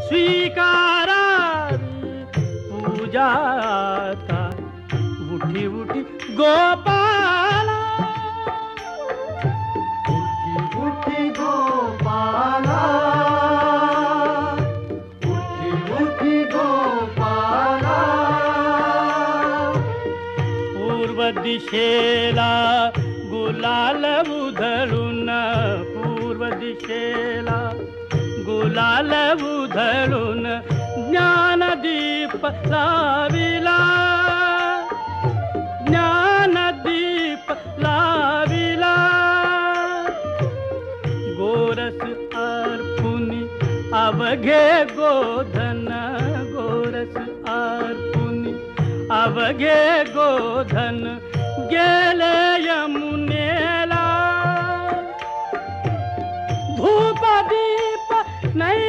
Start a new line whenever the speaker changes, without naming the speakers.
स्वीकारावी पूजा आता उठी उठी गोपाला
उठी उठी गोपाला उठी उठी गोपाला
पूर्व दिशेला गुलाल उधळून पूर्व दिशेला गुलाल उधळून ज्ञानदीप लाविला ज्ञानदीप लाविला गोरस अर्पुनी अवघे गोधन गोरस अर्पुनी अवघे गोधन गेले यमुनेला धूप दीप नाही